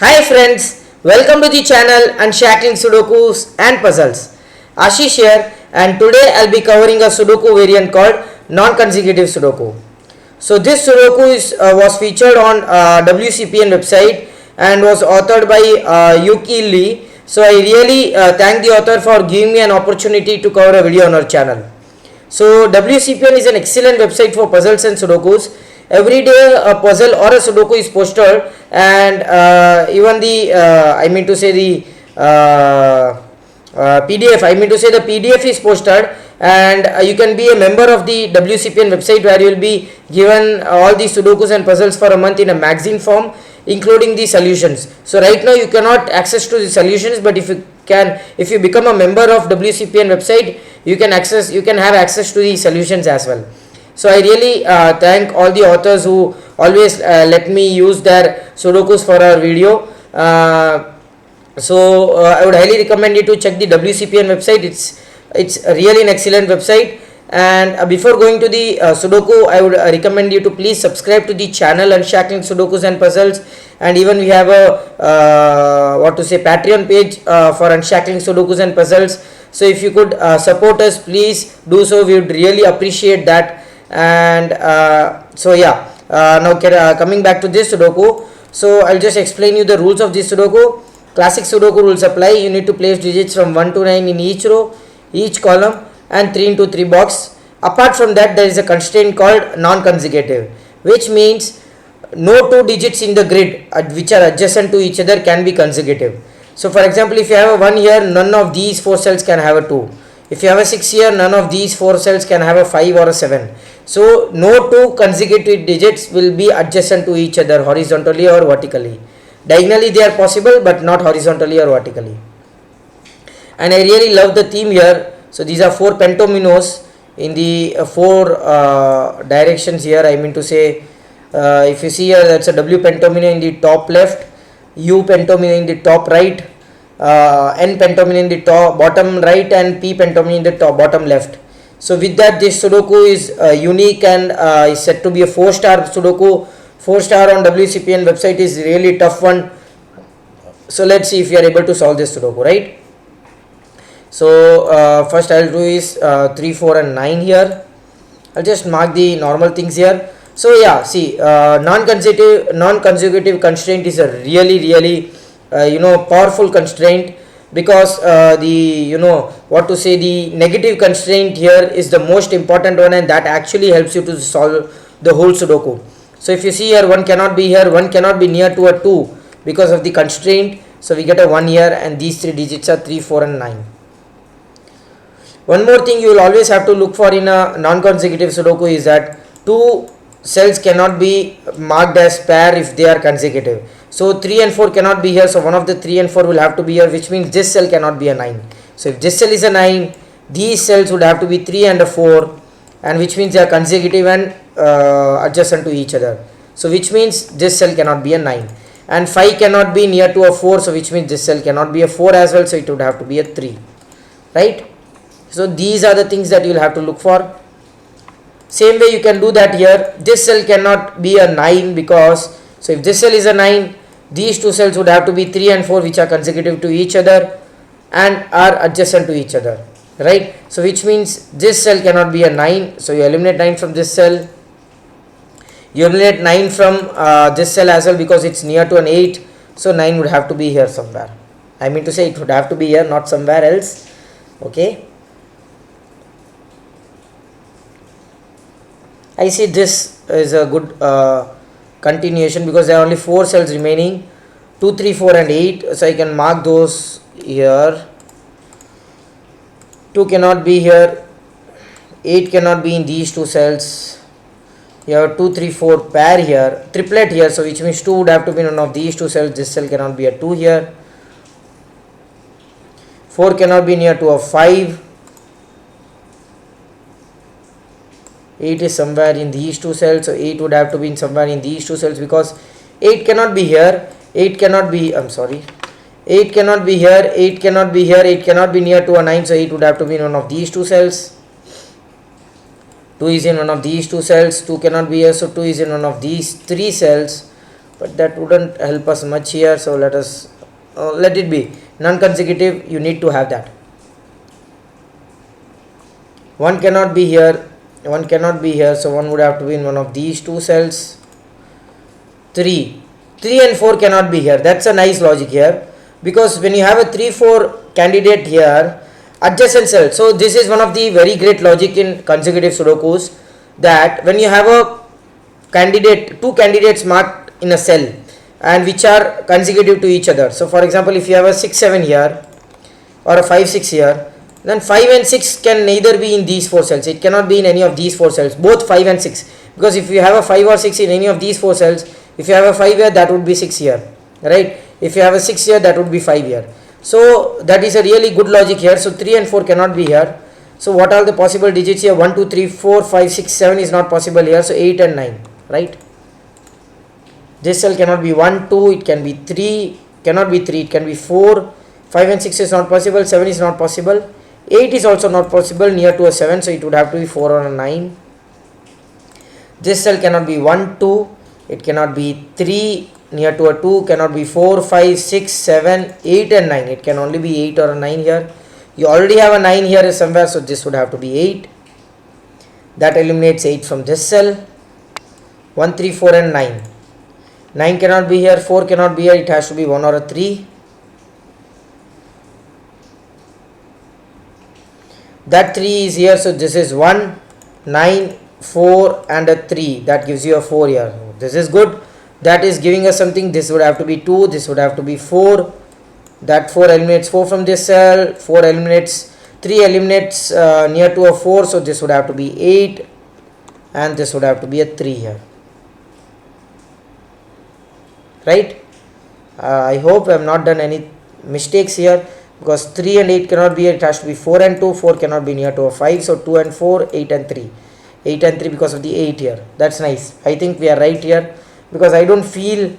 Hi friends, welcome to the channel Unshackling Sudokus and Puzzles. Ashish here, and today I'll be covering a Sudoku variant called non-consecutive Sudoku. So this Sudoku was featured on WCPN website and was authored by Yuk Yee Lee. So I really thank the author for giving me an opportunity to cover a video on our channel. So WCPN is an excellent website for puzzles and Sudokus. Every day a puzzle or a Sudoku is posted, and even the PDF, the PDF is posted, and you can be a member of the WCPN website where you will be given all the Sudokus and puzzles for a month in a magazine form, including the solutions. So right now you cannot access to the solutions, but if you become a member of WCPN website, you can have access to the solutions as well. So I really thank all the authors who always let me use their Sudokus for our video. I would highly recommend you to check the WCPN website. It's really an excellent website. And before going to the Sudoku, I would recommend you to please subscribe to the channel Unshackling Sudokus and Puzzles. And even we have a Patreon page for Unshackling Sudokus and Puzzles. So if you could support us, please do so. We would really appreciate that. And now coming back to this Sudoku, so I'll just explain you the rules of this Sudoku. Classic Sudoku rules apply. You need to place digits from 1 to 9 in each row, each column, and 3 into 3 box. Apart from that, there is a constraint called non-consecutive, which means no two digits in the grid which are adjacent to each other can be consecutive. So for example, if you have a 1 here, none of these 4 cells can have a 2. If you have a 6 here, none of these 4 cells can have a 5 or a 7. So no two consecutive digits will be adjacent to each other horizontally or vertically. Diagonally they are possible, but not horizontally or vertically. And I really love the theme here. So these are 4 pentominos in the 4 directions here. If you see here, that's a W pentomino in the top left, U pentomino in the top right, N pentomino in the top bottom right, and P pentomino in the top bottom left. So with that, this Sudoku is unique and is said to be a 4-star Sudoku. 4-star on WCPN website is really tough one. So let's see if you are able to solve this Sudoku, right? So first I'll do is 3, 4 and 9 here. I'll just mark the normal things here. So yeah, see, non-consecutive constraint is a really powerful constraint, because the negative constraint here is the most important one, and that actually helps you to solve the whole Sudoku. So if you see here, 1 cannot be here, 1 cannot be near to a 2 because of the constraint. So we get a 1 here, and these 3 digits are 3, 4 and 9. One more thing you will always have to look for in a non-consecutive Sudoku is that 2 cells cannot be marked as pair if they are consecutive. So 3 and 4 cannot be here, so one of the 3 and 4 will have to be here, which means this cell cannot be a 9. So if this cell is a 9, these cells would have to be 3 and a 4, and which means they are consecutive and adjacent to each other. So which means this cell cannot be a 9. And 5 cannot be near to a 4, so which means this cell cannot be a 4 as well, so it would have to be a 3. Right? So these are the things that you will have to look for. Same way you can do that here. This cell cannot be a 9 because, so if this cell is a 9, these 2 cells would have to be 3 and 4, which are consecutive to each other and are adjacent to each other, right? So which means this cell cannot be a 9, so you eliminate 9 from this cell. You eliminate 9 from this cell as well because it's near to an 8, so 9 would have to be here somewhere. I mean to say it would have to be here, not somewhere else. Okay. I see this is a good continuation because there are only 4 cells remaining, 2, 3, 4 and 8. So I can mark those here. 2 cannot be here, 8 cannot be in these 2 cells. You have 2, 3, 4 pair here, triplet here, so which means 2 would have to be in one of these 2 cells. This cell cannot be a 2 here. 4 cannot be near to a 5. 8 is somewhere in these 2 cells, so 8 would have to be somewhere in these 2 cells because 8 cannot be here, 8 cannot be, 8 cannot be here, 8 cannot be here, 8 cannot be near to a 9, so 8 would have to be in one of these 2 cells. 2 is in one of these 2 cells, 2 cannot be here, so 2 is in one of these 3 cells. but that wouldn't help us much here, so let us let it be non-consecutive. You need to have that. One cannot be here, one cannot be here, so one would have to be in one of these two cells. 3 and 4 cannot be here. That's a nice logic here, because when you have a 3-4 candidate here, adjacent cell. So this is one of the very great logic in consecutive Sudokus, that when you have a candidate, two candidates marked in a cell and which are consecutive to each other. So for example, if you have a 6-7 here or a 5-6 here, then 5 and 6 can neither be in these 4 cells. It cannot be in any of these 4 cells, both 5 and 6, because if you have a 5 or 6 in any of these 4 cells, if you have a 5 here, that would be 6 here, right? If you have a 6 here, that would be 5 here. So that is a really good logic here. So 3 and 4 cannot be here. So what are the possible digits here? 1 2 3 4 5 6 7 is not possible here. So 8 and 9, right? This cell cannot be 1 2, it can be 3, cannot be 3, it can be 4. 5 and 6 is not possible, 7 is not possible, 8 is also not possible near to a 7, so it would have to be 4 or a 9. This cell cannot be 1 2, it cannot be 3 near to a 2, cannot be 4 5 6 7 8 and 9, it can only be 8 or a 9 here. You already have a 9 here somewhere, so this would have to be 8. That eliminates 8 from this cell. 1 3 4 and 9. 9 cannot be here, 4 cannot be here, it has to be 1 or a 3. That 3 is here, so this is 1 9 4 and a 3, that gives you a 4 here. This is good. That is giving us something. This would have to be 2, this would have to be 4. That 4 eliminates 4 from this cell, 4 eliminates 3, eliminates near to a 4, so this would have to be 8 and this would have to be a 3 here, right? I hope I have not done any mistakes here, because 3 and 8 cannot be here, it has to be 4 and 2, 4 cannot be near to a 5, so 2 and 4, 8 and 3, 8 and 3 because of the 8 here. That's nice. I think we are right here, because I don't feel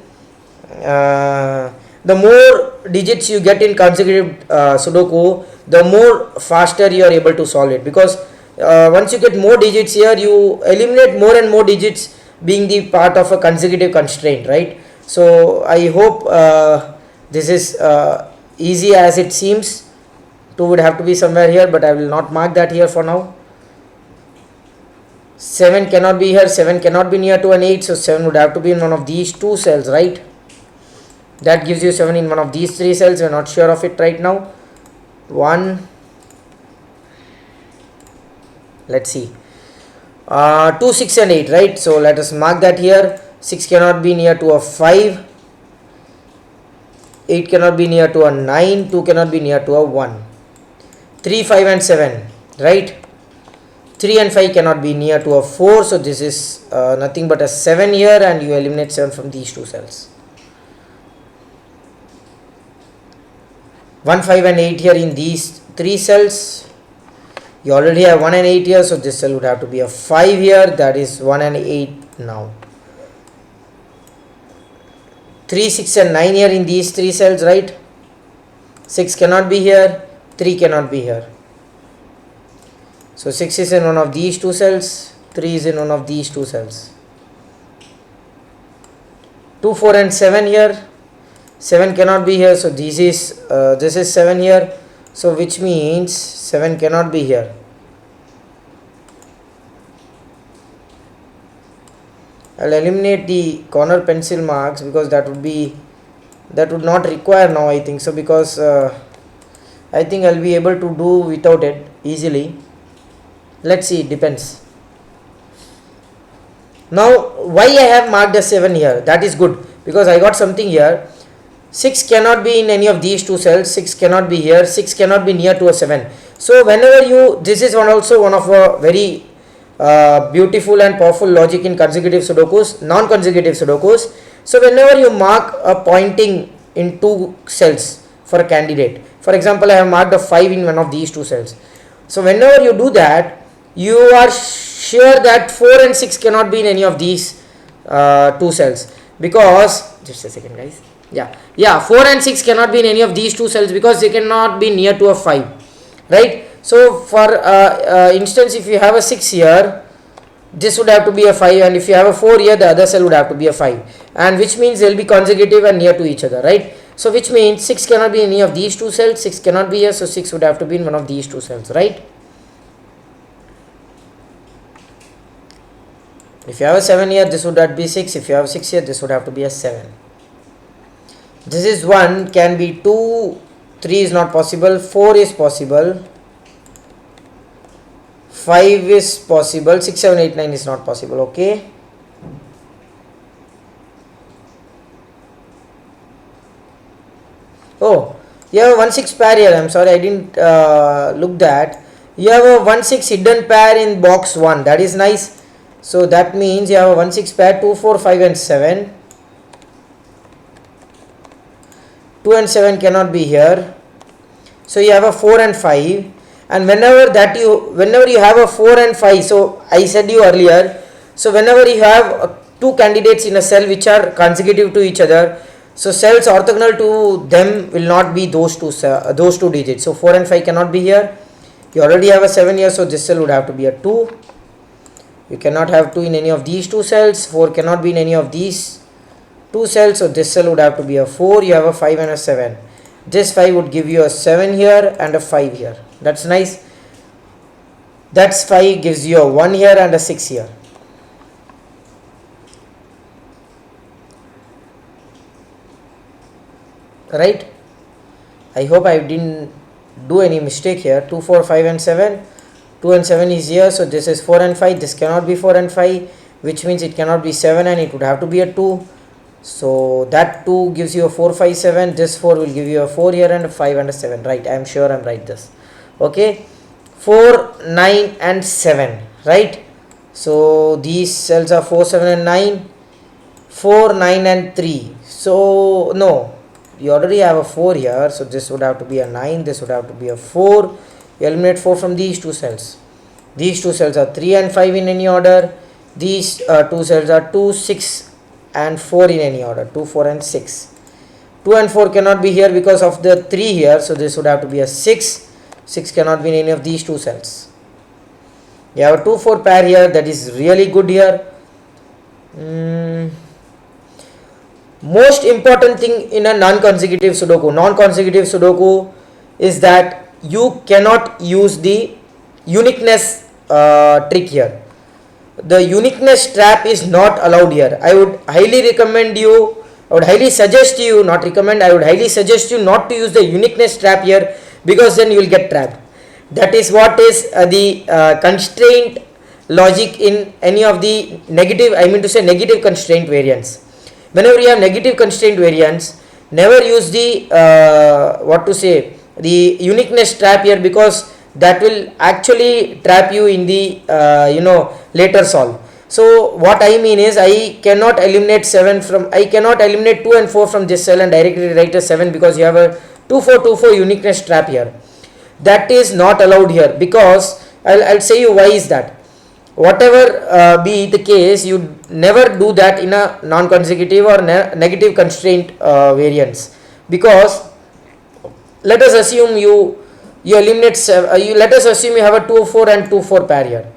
the more digits you get in consecutive Sudoku, the more faster you are able to solve it, because once you get more digits here, you eliminate more and more digits being the part of a consecutive constraint, right? So I hope this is easy as it seems. 2 would have to be somewhere here, but I will not mark that here for now. 7 cannot be here, 7 cannot be near to an 8, so 7 would have to be in one of these 2 cells, right? That gives you 7 in one of these 3 cells. We are not sure of it right now. 1, let's see, 2 6 and 8, right? So let us mark that here. 6 cannot be near to a 5, 8 cannot be near to a 9, 2 cannot be near to a 1. 3 5 and 7, right? 3 and 5 cannot be near to a 4, so this is nothing but a 7 here, and you eliminate 7 from these 2 cells. 1 5 and 8 here in these 3 cells. You already have 1 and 8 here, so this cell would have to be a 5 here, that is 1 and 8 now. 3 6 and 9 here in these 3 cells, right? 6 cannot be here, 3 cannot be here. So 6 is in one of these 2 cells, 3 is in one of these 2 cells. 2 4 and 7 here. 7 cannot be here, so this is 7 here, so which means 7 cannot be here. I'll eliminate the corner pencil marks, because that would not require now, I think so, because I think I'll be able to do without it easily. Let's see, it depends. Now why I have marked a 7 here, that is good, because I got something here. 6 cannot be in any of these 2 cells, 6 cannot be here, 6 cannot be near to a 7. So whenever this is also one of a very beautiful and powerful logic in consecutive Sudokus, non-consecutive Sudokus. So whenever you mark a pointing in 2 cells for a candidate, for example, I have marked a 5 in one of these 2 cells. So whenever you do that, you are sure that 4 and 6 cannot be in any of these 2 cells, because, just a second guys, yeah 4 and 6 cannot be in any of these 2 cells, because they cannot be near to a 5, right? So for instance, if you have a 6 here, this would have to be a 5, and if you have a 4 here, the other cell would have to be a 5, and which means they will be consecutive and near to each other, right? So which means 6 cannot be in any of these two cells, 6 cannot be here, so 6 would have to be in one of these two cells, right? If you have a 7 here, this would have to be 6. If you have 6 here, this would have to be a 7. This is 1, can be 2, 3 is not possible, 4 is possible, 5 is possible, 6, 7, 8, 9 is not possible, okay? Oh, you have a 1 6 pair here. I'm sorry, I didn't look that. You have a 1 6 hidden pair in box 1. That is nice. So that means you have a 1 6 pair, 2, 4, 5 and 7. 2 and 7 cannot be here. So you have a 4 and 5. And whenever you have a 4 and 5, so I said you earlier, so whenever you have two candidates in a cell which are consecutive to each other, so cells orthogonal to them will not be those two digits. So 4 and 5 cannot be here. You already have a 7 here, so this cell would have to be a 2. You cannot have 2 in any of these two cells. 4 cannot be in any of these two cells, so this cell would have to be a 4. You have a 5 and a 7. This 5 would give you a 7 here and a 5 here. That's nice. That's 5 gives you a 1 here and a 6 here. Right? I hope I didn't do any mistake here. 2, 4, 5 and 7. 2 and 7 is here, so this is 4 and 5. This cannot be 4 and 5, which means it cannot be 7 and it would have to be a 2. So that 2 gives you a 4, 5, 7. This 4 will give you a 4 here and a 5 and a 7. Right? I am sure I am right this. Okay. 4, 9 and 7. Right? So these cells are 4, 7 and 9. 4, 9 and 3. So no. You already have a 4 here. So this would have to be a 9. This would have to be a 4. You eliminate 4 from these two cells. These two cells are 3 and 5 in any order. These two cells are 2, 6 and 4 in any order. 2, 4 and 6. 2 and 4 cannot be here because of the 3 here. So this would have to be a 6. 6 cannot be in any of these two cells. You have a 2, 4 pair here. That is really good here. Most important thing in a non-consecutive Sudoku is that you cannot use the uniqueness trick here. The uniqueness trap is not allowed here. I would highly suggest you not to use the uniqueness trap here, because then you will get trapped. That is what is the constraint logic in any of the negative constraint variants. Whenever you have negative constraint variants, never use the the uniqueness trap here, because that will actually trap you in the later solve. So what I mean is, I cannot eliminate 2 and 4 from this cell and directly write a 7, because you have a 2, 4, 2, 4 uniqueness trap here. That is not allowed here, because I'll say you why is that. Whatever be the case, you never do that in a non-consecutive or negative constraint variants, because let us assume you eliminate let us assume you have a 2, 4 and 2, 4 pair here,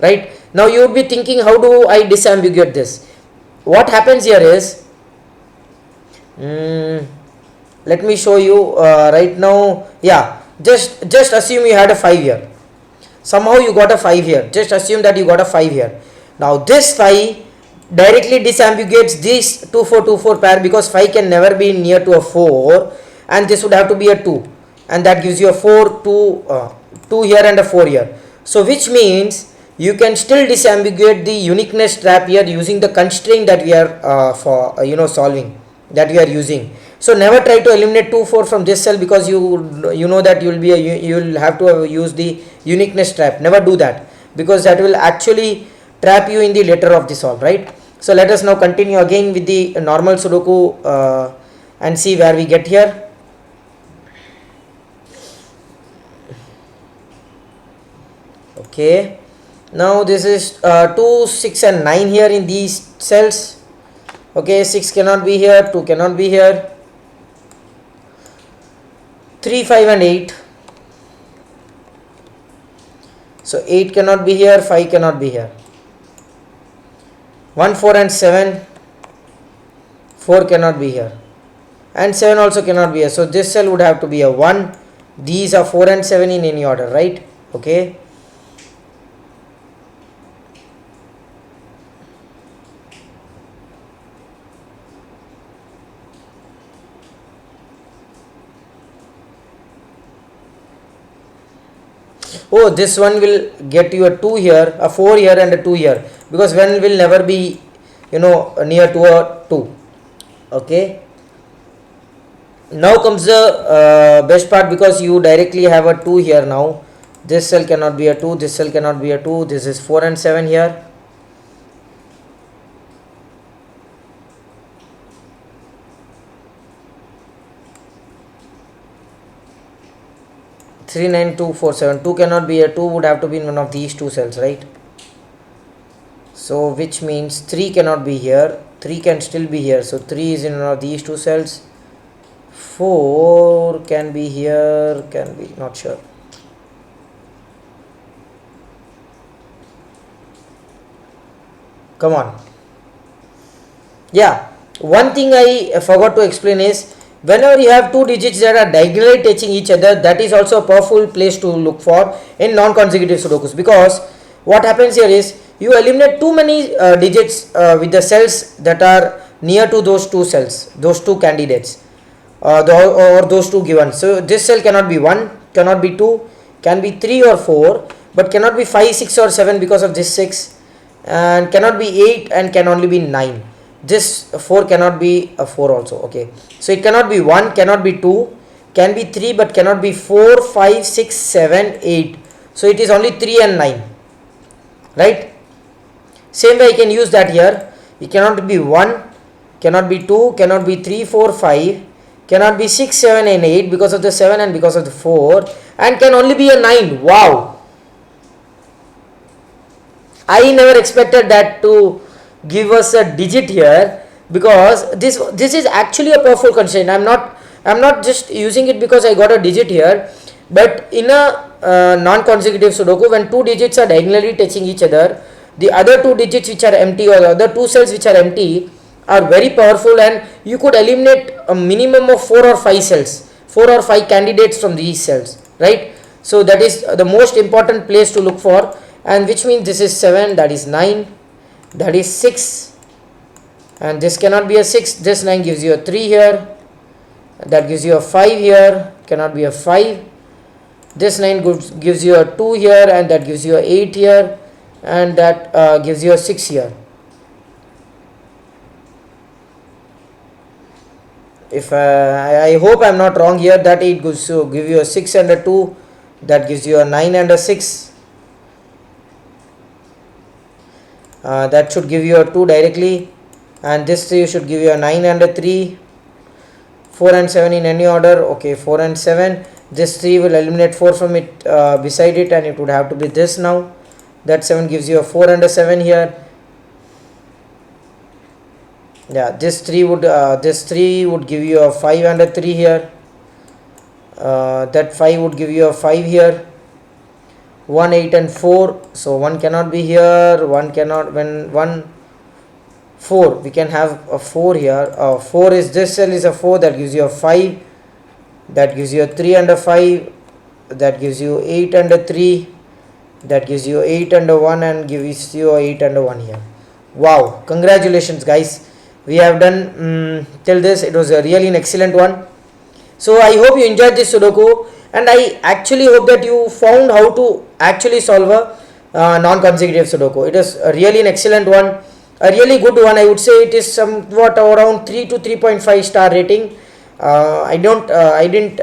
right? Now you would be thinking, how do I disambiguate this? What happens here is, let me show you right now. Yeah, just assume you had a 5 here. Somehow you got a 5 here. Just assume that you got a 5 here. Now this 5 directly disambiguates this 2, 4, 2, 4 pair, because 5 can never be near to a 4, and this would have to be a 2, and that gives you a 4, 2 here and a 4 here. So which means you can still disambiguate the uniqueness trap here using the constraint that we are solving, that we are using. So never try to eliminate 2, 4 from this cell, because you know that you will have to use the uniqueness trap. Never do that, because that will actually trap you in the later of the solve, right? So let us now continue again with the normal Sudoku and see where we get here. Okay, now this is 2, 6 and 9 here in these cells. Okay, 6 cannot be here, 2 cannot be here, 3, 5 and 8. So 8 cannot be here, 5 cannot be here. 1, 4 and 7. 4 cannot be here. And 7 also cannot be here. So this cell would have to be a 1. These are 4 and 7 in any order, right? Okay. Oh, this one will get you a 2 here, a 4 here and a 2 here, because 1 will never be, near to a 2. Okay. Now comes the best part, because you directly have a 2 here now. This cell cannot be a 2, this cell cannot be a 2, this is 4 and 7 here. Three, 9, 2, 4, 7. 2 cannot be a 2, would have to be in one of these two cells, right? So which means 3 cannot be here, 3 can still be here, so 3 is in one of these two cells. 4 can be here, can be, not sure. Come on. Yeah, one thing I forgot to explain is, whenever you have two digits that are diagonally touching each other, that is also a powerful place to look for in non-consecutive Sudokus, because what happens here is you eliminate too many digits with the cells that are near to those two cells, those two candidates, or those two given. So this cell cannot be 1, cannot be 2, can be 3 or 4, but cannot be 5, 6 or 7 because of this 6, and cannot be 8 and can only be 9. This 4 cannot be a 4 also. Okay, so it cannot be 1, cannot be 2, can be 3, but cannot be 4, 5, 6, 7, 8. So it is only 3 and 9, right? Same way I can use that here. It cannot be 1, cannot be 2, cannot be 3, 4, 5, cannot be 6, 7 and 8 because of the 7 and because of the 4, and can only be a 9. Wow, I never expected that to give us a digit here, because this is actually a powerful constraint. I'm not just using it because I got a digit here, but in a non-consecutive Sudoku, when two digits are diagonally touching each other, the other two digits which are empty, or the other two cells which are empty, are very powerful, and you could eliminate a minimum of 4 or 5 cells, 4 or 5 candidates from these cells, right? So that is the most important place to look for, and which means this is 7, that is 9, that is 6, and this cannot be a 6. This 9 gives you a 3 here, that gives you a 5 here, cannot be a 5. This 9 gives you a 2 here, and that gives you a 8 here, and that gives you a 6 here. If I hope I am not wrong here, that 8 gives give you a 6 and a 2, that gives you a 9 and a 6. That should give you a 2 directly, and this 3 should give you a 9 and a 3. 4 and 7 in any order. Okay, 4 and 7. This 3 will eliminate 4 from it beside it, and it would have to be this now. That 7 gives you a 4 and a 7 here. Yeah, this 3 would give you a 5 and a 3 here. That 5 would give you a 5 here. 1, 8 and 4, so 1 cannot be here, 1 cannot, when 1, 4, we can have a 4 here. 4 is, this cell is a 4, that gives you a 5, that gives you a 3 and a 5, that gives you 8 and a 3, that gives you 8 and a 1, and gives you a 8 and a 1 here. Wow, congratulations guys, we have done till this. It was a really an excellent one. So I hope you enjoyed this Sudoku, and I actually hope that you found how to actually solve a non-consecutive Sudoku. It is really an excellent one, a really good one. I would say it is somewhat around 3 to 3.5 star rating. I didn't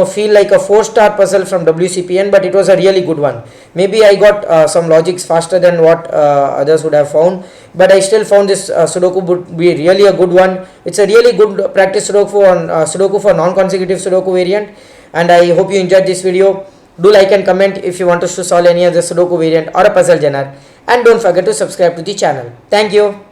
feel like a 4-star puzzle from WCPN, but it was a really good one. Maybe I got some logics faster than what others would have found, but I still found this Sudoku would be really a good one. It's a really good practice Sudoku for non-consecutive Sudoku variant, and I hope you enjoyed this video. Do like and comment if you want us to solve any other Sudoku variant or a puzzle genre, and don't forget to subscribe to the channel. Thank you.